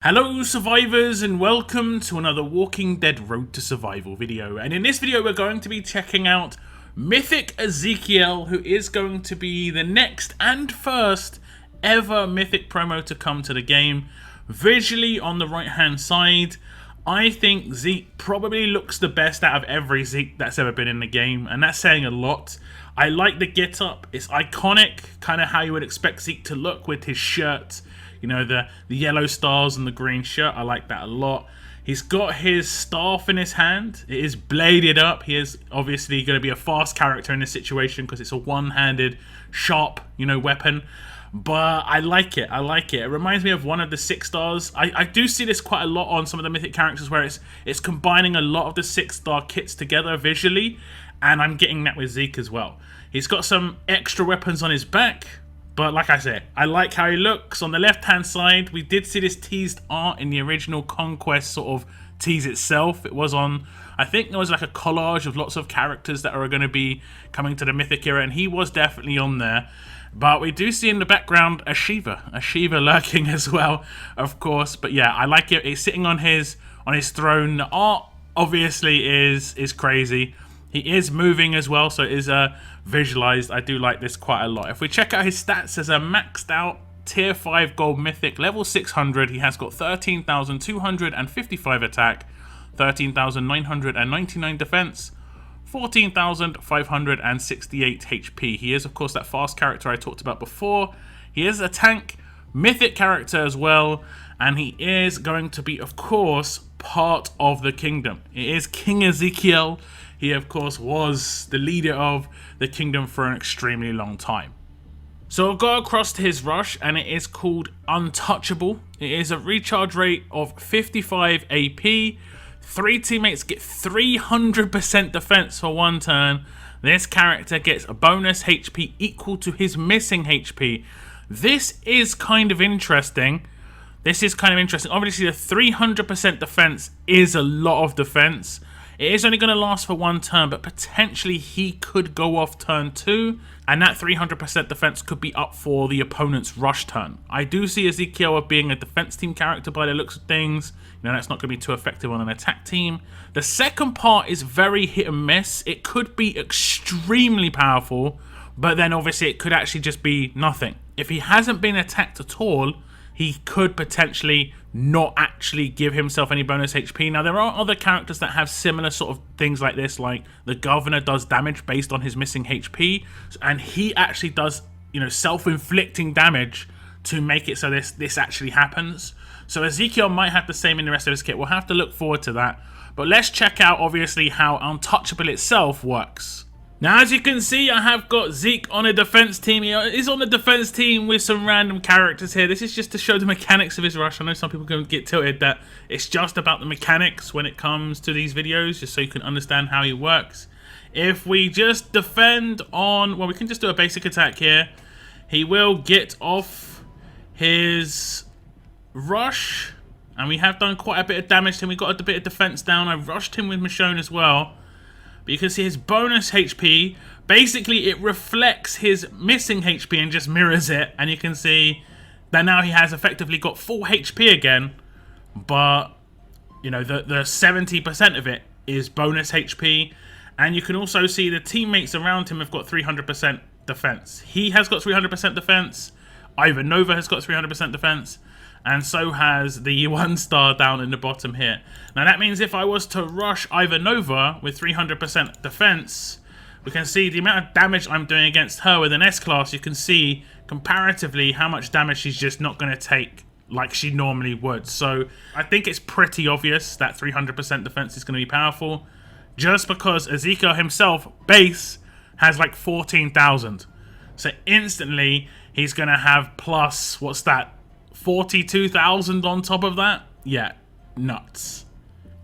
Hello survivors and welcome to another Walking Dead Road to Survival video, and in this video we're going to be checking out Mythic Ezekiel, who is going to be the next and first ever Mythic promo to come to the game. Visually on the right hand side, I think Zeke probably looks the best out of every Zeke that's ever been in the game, and that's saying a lot. I like the get up, it's iconic, kind of how you would expect Zeke to look with his shirt. You know, the yellow stars and the green shirt. I like that a lot. He's got his staff in his hand. It is bladed up. He is obviously going to be a fast character in this situation because it's a one-handed, sharp, weapon. But I like it. I like it. It reminds me of one of the 6 stars. I do see this quite a lot on some of the Mythic characters where it's combining a lot of the 6-star kits together visually. And I'm getting that with Zeke as well. He's got some extra weapons on his back. But like I said, I like how he looks. On the left-hand side, we did see this teased art in the original Conquest sort of tease itself. It was on, I think there was like a collage of lots of characters that are going to be coming to the Mythic era, and he was definitely on there. But we do see in the background a Shiva lurking as well, of course. But yeah, I like it. He's sitting on his throne. The art obviously is crazy. He is moving as well, so it is visualized. I do like this quite a lot. If we check out his stats as a maxed out tier 5 gold mythic, level 600, he has got 13,255 attack, 13,999 defense, 14,568 HP. He is, of course, that fast character I talked about before. He is a tank mythic character as well, and he is going to be, of course, part of the kingdom. It is King Ezekiel. He, of course, was the leader of the kingdom for an extremely long time. So I'll go across to his rush, and it is called Untouchable. It is a recharge rate of 55 AP. 3 teammates get 300% defense for 1 turn. This character gets a bonus HP equal to his missing HP. This is kind of interesting. Obviously, the 300% defense is a lot of defense. It is only going to last for 1 turn, but potentially he could go off turn 2, and that 300% defense could be up for the opponent's rush turn. I do see Ezekiel being a defense team character by the looks of things. That's not going to be too effective on an attack team. The second part is very hit and miss. It could be extremely powerful, but then obviously it could actually just be nothing. If he hasn't been attacked at all, he could potentially not actually give himself any bonus HP. Now, there are other characters that have similar sort of things like this, like the Governor does damage based on his missing HP, and he actually does, self-inflicting damage to make it so this actually happens. So Ezekiel might have the same in the rest of his kit. We'll have to look forward to that. But let's check out, obviously, how Untouchable itself works. Now, as you can see, I have got Zeke on a defense team. He is on a defense team with some random characters here. This is just to show the mechanics of his rush. I know some people can get tilted that it's just about the mechanics when it comes to these videos, just so you can understand how he works. If we just defend on, well, we can just do a basic attack here. He will get off his rush, and we have done quite a bit of damage to him. We got a bit of defense down. I rushed him with Michonne as well. But you can see his bonus HP, basically it reflects his missing HP and just mirrors it. And you can see that now he has effectively got full HP again. But, the 70% of it is bonus HP. And you can also see the teammates around him have got 300% defense. He has got 300% defense. Nova has got 300% defense. And so has the 1-star down in the bottom here. Now that means if I was to rush Nova with 300% defense, we can see the amount of damage I'm doing against her with an S-class. You can see comparatively how much damage she's just not going to take like she normally would. So I think it's pretty obvious that 300% defense is going to be powerful. Just because Ezekiel himself, base, has like 14,000. So instantly he's going to have plus, what's that? 42,000 on top of that. Yeah, nuts.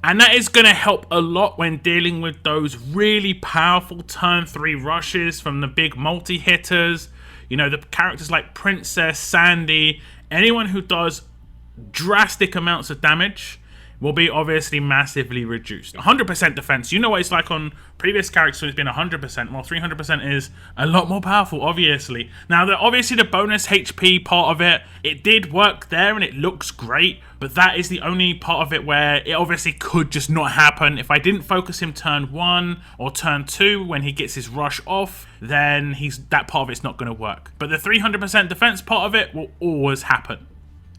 And that is going to help a lot when dealing with those really powerful turn 3 rushes from the big multi-hitters. The characters like Princess, Sandy, anyone who does drastic amounts of damage. will be obviously massively reduced. 100% defense, you know what it's like on previous characters who's been 100%. Well, 300% is a lot more powerful, obviously. Now, obviously the bonus HP part of it, it did work there and it looks great, but that is the only part of it where it obviously could just not happen. If I didn't focus him turn 1 or turn 2 when he gets his rush off, then that part of it's not going to work. But the 300% defense part of it will always happen.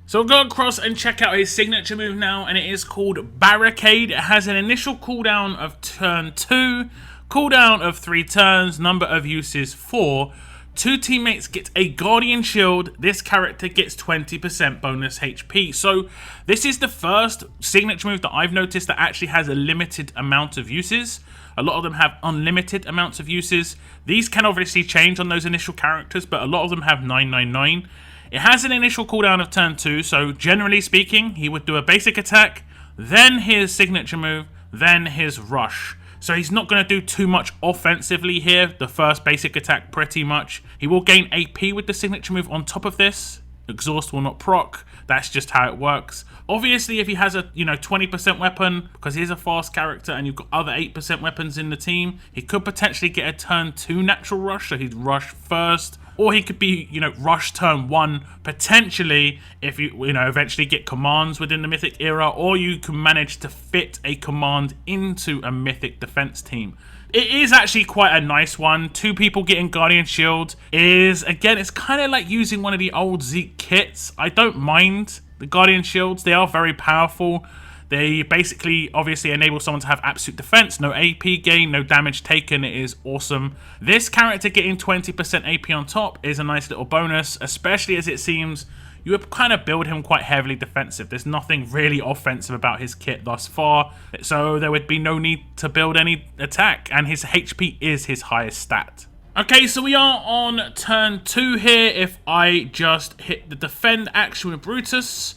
So we'll go across and check out his signature move now, and it is called Barricade. It has an initial cooldown of turn 2, cooldown of 3 turns, number of uses 4. 2 teammates get a Guardian Shield. This character gets 20% bonus HP. So this is the first signature move that I've noticed that actually has a limited amount of uses. A lot of them have unlimited amounts of uses. These can obviously change on those initial characters, but a lot of them have 999. It has an initial cooldown of turn 2, so generally speaking, he would do a basic attack, then his signature move, then his rush. So he's not going to do too much offensively here, the first basic attack pretty much. He will gain AP with the signature move on top of this. Exhaust will not proc, that's just how it works. Obviously, if he has a 20% weapon, because he's a fast character and you've got other 8% weapons in the team, he could potentially get a turn 2 natural rush, so he'd rush first. Or he could be, rush turn 1, potentially, if you eventually get commands within the Mythic era, or you can manage to fit a command into a Mythic defense team. It is actually quite a nice one. 2 people getting Guardian Shield is, again, it's kind of like using one of the old Zeke kits. I don't mind the Guardian Shields. They are very powerful. They basically obviously enable someone to have absolute defense, no AP gain, no damage taken. It is awesome. This character getting 20% AP on top is a nice little bonus, especially as it seems you would kind of build him quite heavily defensive. There's nothing really offensive about his kit thus far, so there would be no need to build any attack, and his HP is his highest stat. Okay, so we are on turn 2 here. If I just hit the defend action with Brutus,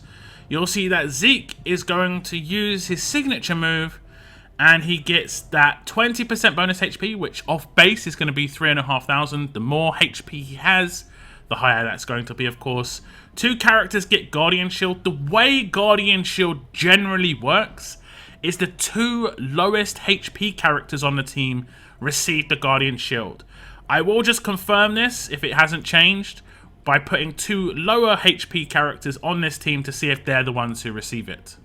you'll see that Zeke is going to use his signature move, and he gets that 20% bonus HP, which off base is going to be 3,500. The more HP he has, the higher that's going to be, of course. 2 characters get Guardian Shield. The way Guardian Shield generally works is the 2 lowest HP characters on the team receive the Guardian Shield. I will just confirm this if it hasn't changed by putting 2 lower HP characters on this team to see if they're the ones who receive it.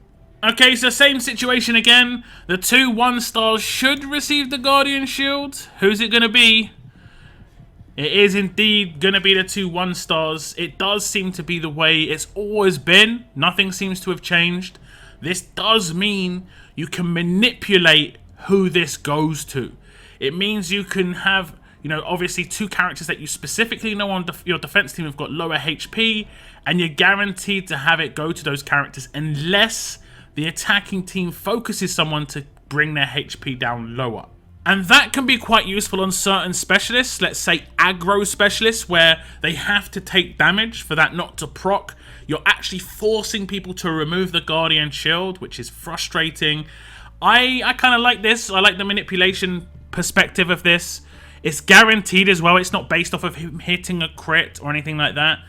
Okay, so same situation again. The 2 1-stars should receive the Guardian Shield. Who's it going to be? It is indeed going to be the 2 1-stars. It does seem to be the way it's always been. Nothing seems to have changed. This does mean you can manipulate who this goes to. It means you can have, obviously 2 characters that you specifically know on your defense team have got lower HP, and you're guaranteed to have it go to those characters unless the attacking team focuses someone to bring their HP down lower. And that can be quite useful on certain specialists, let's say aggro specialists, where they have to take damage for that not to proc. You're actually forcing people to remove the Guardian Shield, which is frustrating. I kind of like this. I like the manipulation perspective of this. It's guaranteed as well. It's not based off of him hitting a crit or anything like that.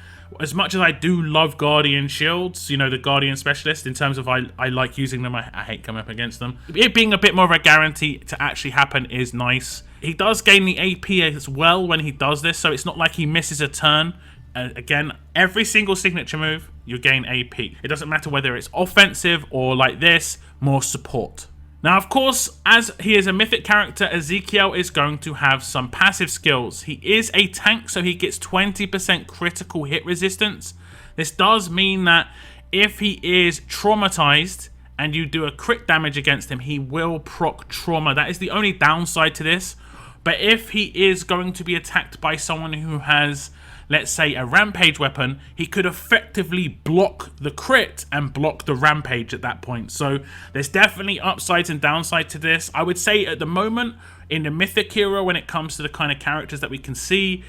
As much as I do love Guardian Shields, the Guardian Specialist, in terms of I like using them, I hate coming up against them. It being a bit more of a guarantee to actually happen is nice. He does gain the AP as well when he does this, so it's not like he misses a turn. Again, every single signature move, you gain AP. It doesn't matter whether it's offensive or like this, more support. Now, of course, as he is a mythic character, Ezekiel is going to have some passive skills. He is a tank, so he gets 20% critical hit resistance. This does mean that if he is traumatized and you do a crit damage against him, he will proc trauma. That is the only downside to this. But if he is going to be attacked by someone who has, let's say, a rampage weapon, he could effectively block the crit and block the rampage at that point. So there's definitely upsides and downsides to this. I would say at the moment, in the Mythic era, when it comes to the kind of characters that we can see,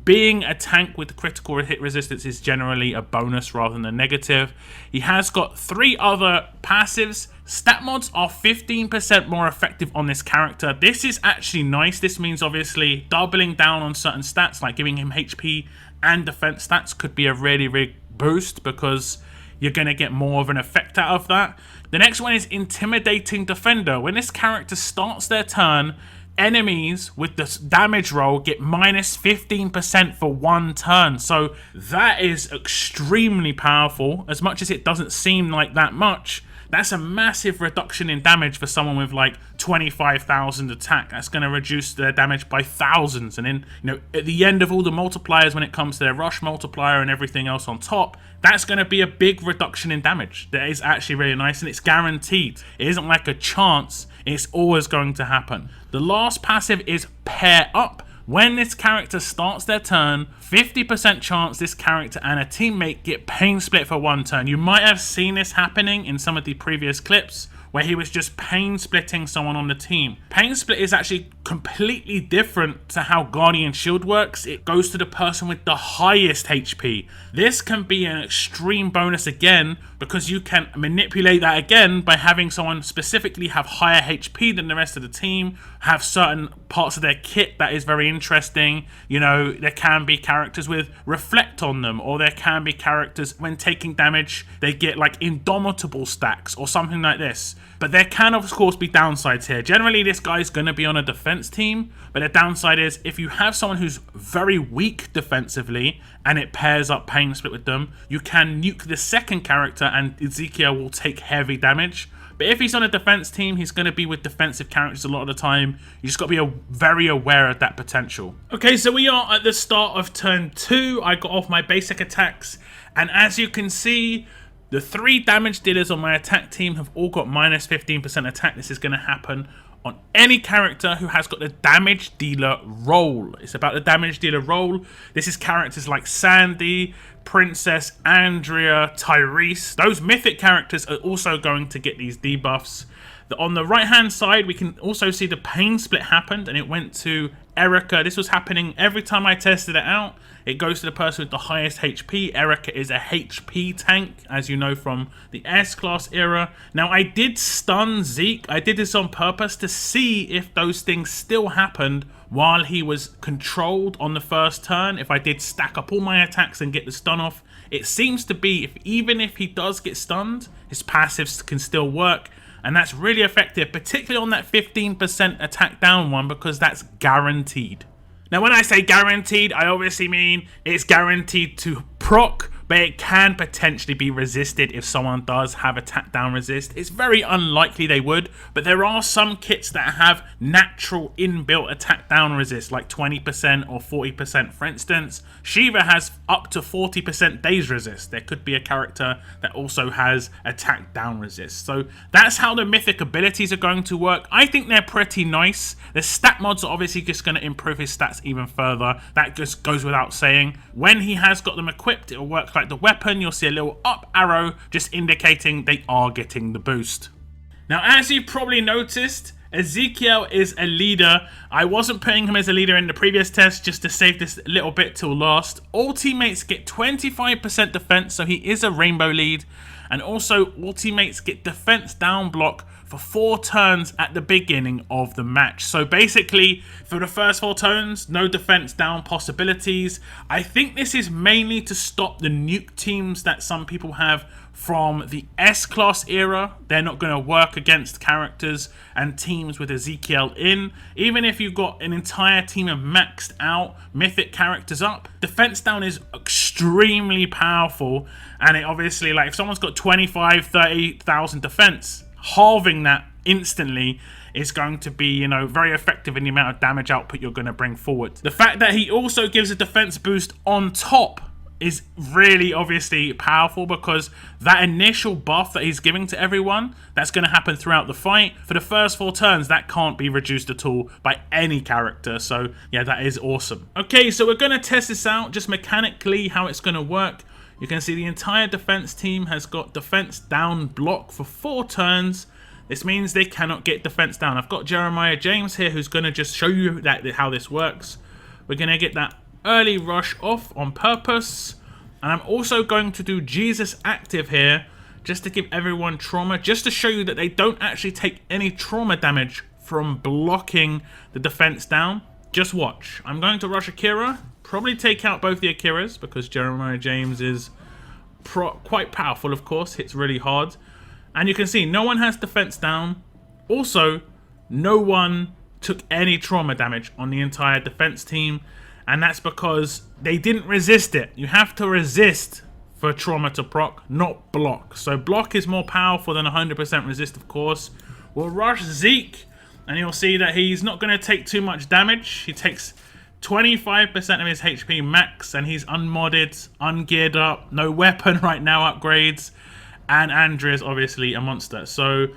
being a tank with critical hit resistance is generally a bonus rather than a negative. He has got 3 other passives. Stat mods are 15% more effective on this character. This is actually nice. This means obviously doubling down on certain stats, like giving him HP and defense stats could be a really big boost, because you're going to get more of an effect out of that. The next one is Intimidating Defender. When this character starts their turn, enemies with the damage roll get minus 15% for 1 turn. So that is extremely powerful. As much as it doesn't seem like that much, that's a massive reduction in damage for someone with like 25,000 attack. That's going to reduce their damage by thousands. And then, you know, at the end of all the multipliers, when it comes to their rush multiplier and everything else on top, that's going to be a big reduction in damage. That is actually really nice, and it's guaranteed. It isn't like a chance. It's always going to happen. The last passive is Pair Up. When this character starts their turn, 50% chance this character and a teammate get pain split for 1 turn. You might have seen this happening in some of the previous clips where he was just pain splitting someone on the team. Pain split is actually completely different to how Guardian Shield works. It goes to the person with the highest HP. This can be an extreme bonus again, because you can manipulate that again by having someone specifically have higher HP than the rest of the team, have certain parts of their kit that is very interesting. You know, there can be characters with reflect on them, or there can be characters when taking damage, they get like indomitable stacks or something like this. But there can of course be downsides here. Generally this guy's going to be on a defense team, but the downside is if you have someone who's very weak defensively and it pairs up pain split with them, you can nuke the second character and Ezekiel will take heavy damage. But if he's on a defense team, he's going to be with defensive characters a lot of the time. You just got to be very aware of that potential. Okay, so we are at the start of turn 2. I got off my basic attacks, and as you can see, the 3 damage dealers on my attack team have all got minus 15% attack. This is going to happen on any character who has got the damage dealer role. It's about the damage dealer role. This is characters like Sandy, Princess, Andrea, Tyrese. Those mythic characters are also going to get these debuffs. On the right hand side, we can also see the pain split happened, and it went to Erica. This was happening every time I tested it out. It goes to the person with the highest HP. Erica is a HP tank, as you know from the S-Class era. Now, I did stun Zeke. I did this on purpose to see if those things still happened while he was controlled on the first turn. If I did stack up all my attacks and get the stun off, it seems to be, even if he does get stunned, his passives can still work. And that's really effective, particularly on that 15% attack down one, because that's guaranteed. Now, when I say guaranteed, I obviously mean it's guaranteed to proc, but it can potentially be resisted if someone does have attack down resist. It's very unlikely they would, but there are some kits that have natural inbuilt attack down resist, like 20% or 40%. For instance, Shiva has up to 40% daze resist. There could be a character that also has attack down resist. So that's how the mythic abilities are going to work. I think they're pretty nice. The stat mods are obviously just going to improve his stats even further. That just goes without saying. When he has got them equipped, it will work like the weapon. You'll see a little up arrow just indicating they are getting the boost. Now, as you probably noticed, Ezekiel is a leader. I wasn't putting him as a leader in the previous test just to save this little bit till last. All teammates get 25% defense, so he is a rainbow lead. And also, all teammates get defense down block for 4 turns at the beginning of the match. So basically, for the first 4 turns, no defense down possibilities. I think this is mainly to stop the nuke teams that some people have from the S-Class era. They're not going to work against characters and teams with Ezekiel in. Even if you've got an entire team of maxed out mythic characters up, defense down is extremely powerful. And it obviously, like, if someone's got 25, 30,000 defense, halving that instantly is going to be, you know, very effective in the amount of damage output you're going to bring forward. The fact that he also gives a defense boost on top is really obviously powerful, because that initial buff that he's giving to everyone, that's going to happen throughout the fight. For the first 4 turns, that can't be reduced at all by any character. So yeah, that is awesome. Okay, so we're going to test this out just mechanically, how it's going to work. You can see the entire defense team has got defense down block for 4 turns. This means they cannot get defense down. I've got Jeremiah James here who's going to just show you how this works. We're going to get that early rush off on purpose. And I'm also going to do Jesus active here just to give everyone trauma, just to show you that they don't actually take any trauma damage from blocking the defense down. Just watch. I'm going to rush Akira. Probably take out both the Akiras because Jeremiah James is quite powerful, of course, hits really hard. And you can see no one has defense down. Also, no one took any trauma damage on the entire defense team. And that's because they didn't resist it. You have to resist for trauma to proc, not block. So block is more powerful than 100% resist, of course. We'll rush Zeke, and you'll see that he's not going to take too much damage. He takes 25% of his HP max, and he's unmodded, ungeared up, no weapon right now upgrades, and Andrea's obviously a monster. So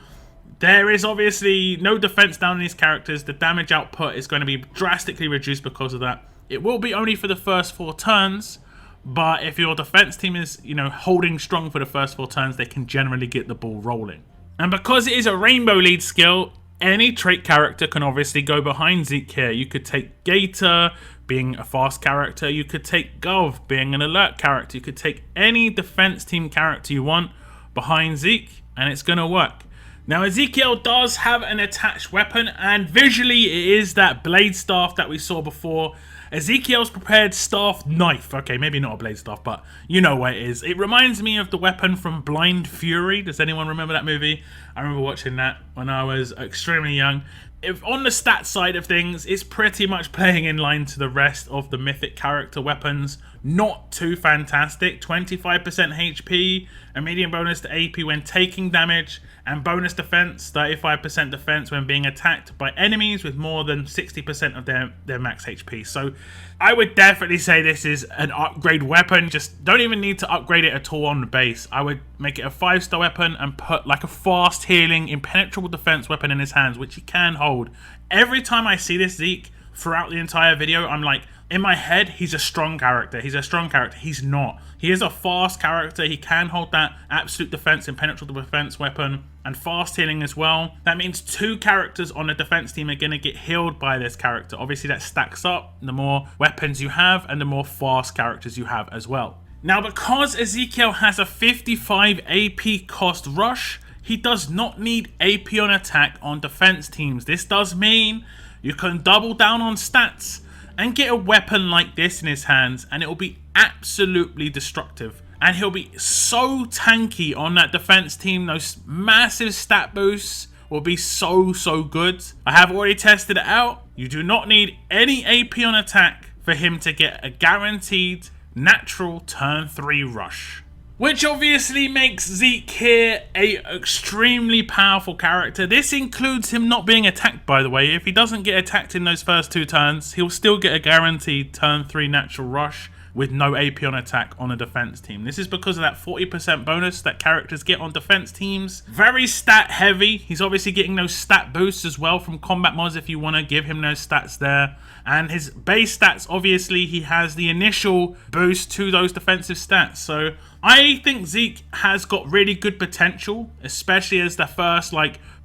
there is obviously no defense down in these characters. The damage output is going to be drastically reduced because of that. It will be only for the first 4 turns, but if your defense team is, holding strong for the first 4 turns, they can generally get the ball rolling. And because it is a rainbow lead skill, any trait character can obviously go behind Zeke here. You could take Gator, being a fast character. You could take Gov, being an alert character. You could take any defense team character you want behind Zeke, and it's going to work. Now, Ezekiel does have an attached weapon, and visually it is that blade staff that we saw before. Ezekiel's prepared staff knife. Okay, maybe not a blade staff, but you know what it is. It reminds me of the weapon from Blind Fury. Does anyone remember that movie? I remember watching that when I was extremely young. If on the stat side of things, it's pretty much playing in line to the rest of the mythic character weapons. Not too fantastic. 25% HP, a medium bonus to AP when taking damage, and bonus defense, 35% defense when being attacked by enemies with more than 60% of their max HP. So I would definitely say this is an upgrade weapon. Just don't even need to upgrade it at all on the base. I would make it a 5-star weapon and put like a fast healing, impenetrable defense weapon in his hands, which he can hold. Every time I see this Zeke throughout the entire video, I'm like, in my head, he's a strong character. He's a strong character. He's not. He is a fast character. He can hold that absolute defense, impenetrable defense weapon, and fast healing as well. That means 2 characters on the defense team are going to get healed by this character. Obviously, that stacks up the more weapons you have and the more fast characters you have as well. Now, because Ezekiel has a 55 AP cost rush, he does not need AP on attack on defense teams. This does mean you can double down on stats and get a weapon like this in his hands, and it will be absolutely destructive. And he'll be so tanky on that defense team. Those massive stat boosts will be so good. I have already tested it out. You do not need any AP on attack for him to get a guaranteed natural turn 3 rush. Which obviously makes Zeke here a extremely powerful character. This includes him not being attacked, by the way. If he doesn't get attacked in those first 2 turns, he'll still get a guaranteed turn 3 natural rush with no AP on attack on a defense team. This is because of that 40% bonus that characters get on defense teams. Very stat heavy. He's obviously getting those stat boosts as well from combat mods if you want to give him those stats there. And his base stats, obviously, he has the initial boost to those defensive stats. So I think Zeke has got really good potential, especially as the first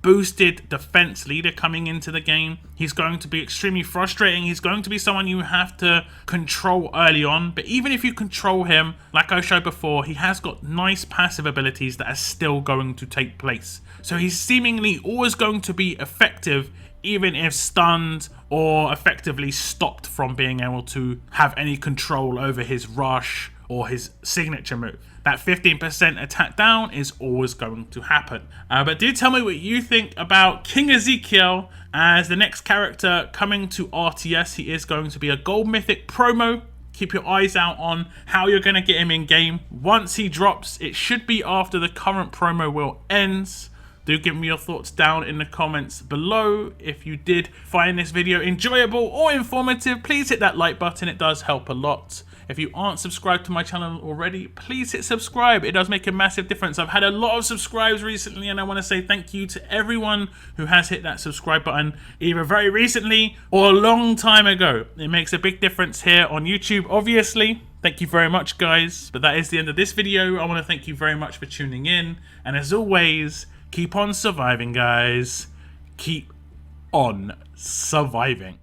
boosted defense leader coming into the game. He's going to be extremely frustrating. He's going to be someone you have to control early on. But even if you control him, like I showed before, he has got nice passive abilities that are still going to take place. So he's seemingly always going to be effective, even if stunned or effectively stopped from being able to have any control over his rush or his signature move. That 15% attack down is always going to happen. But do tell me what you think about King Ezekiel as the next character coming to RTS. He is going to be a gold mythic promo. Keep your eyes out on how you're going to get him in game. Once he drops, it should be after the current promo will ends. Do give me your thoughts down in the comments below. If you did find this video enjoyable or informative, please hit that like button. It does help a lot. If you aren't subscribed to my channel already, please hit subscribe. It does make a massive difference. I've had a lot of subscribes recently, and I want to say thank you to everyone who has hit that subscribe button, either very recently or a long time ago. It makes a big difference here on YouTube, obviously. Thank you very much, guys. But that is the end of this video. I want to thank you very much for tuning in. And as always, keep on surviving, guys. Keep on surviving.